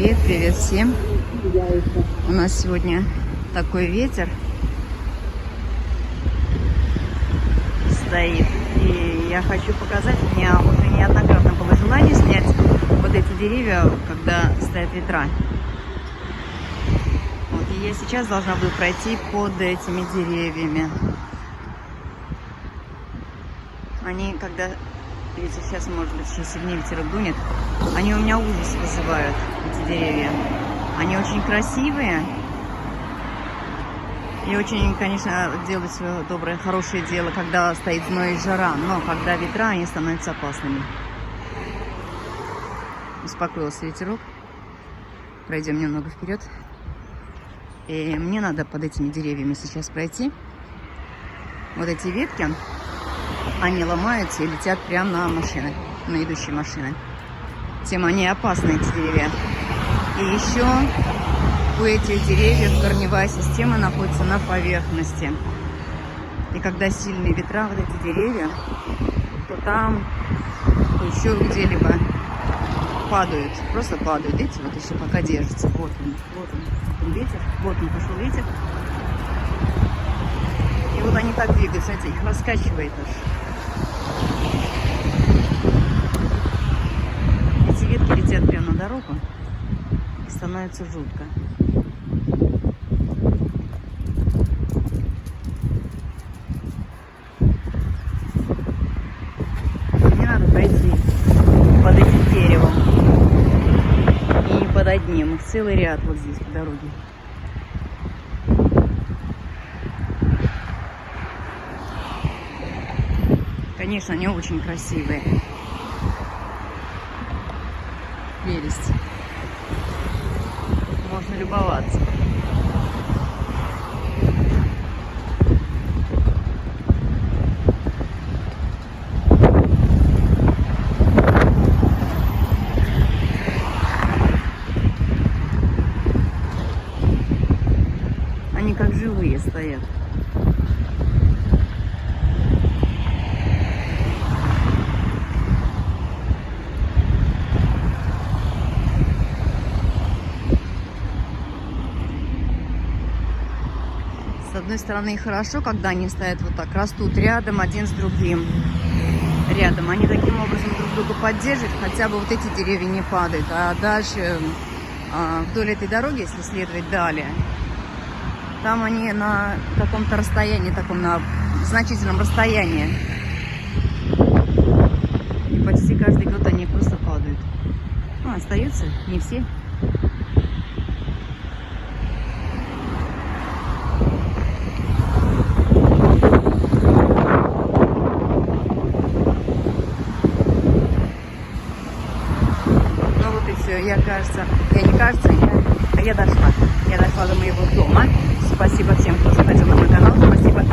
Привет, привет всем. У нас сегодня такой ветер стоит. И я хочу показать, у меня уже неоднократно было желание снять вот эти деревья, когда стоят ветра. Вот, и я сейчас должна буду пройти под этими деревьями. Они, когда, видите, сейчас, может быть, еще сильнее ветер дунет, они у меня ужас вызывают, эти деревья. Они очень красивые. И очень, конечно, делают свое доброе, хорошее дело, когда стоит зной и жара. Но когда ветра, они становятся опасными. Успокоился ветерок. Пройдем немного вперед. И мне надо под этими деревьями сейчас пройти. Вот эти ветки, они ломаются и летят прямо на машины, на идущие машины. Тем они опасны, эти деревья. И еще у этих деревьев корневая система находится на поверхности. И когда сильные ветра, вот эти деревья, то там, то еще где-либо падают. Просто падают. Видите, вот еще пока держится. Вот он ветер. Вот он пошел ветер. И вот они так двигаются, знаете, их раскачивает аж. Эти ветки летят прямо на дорогу. И становится жутко. Мне надо пройти под этим деревом. И не под одним. Их целый ряд вот здесь по дороге. Конечно, они очень красивые. Прелесть. Можно любоваться. Они как живые стоят. С одной стороны, хорошо, когда они стоят вот так, растут рядом один с другим. Рядом. Они таким образом друг друга поддерживают, хотя бы вот эти деревья не падают. А дальше, вдоль этой дороги, если следовать далее, там они на каком-то расстоянии, таком на значительном расстоянии. И почти каждый год они просто падают. Ну, остаются не все. Я дошла. Я дошла до моего дома. Спасибо всем, кто заходил на мой канал. Спасибо.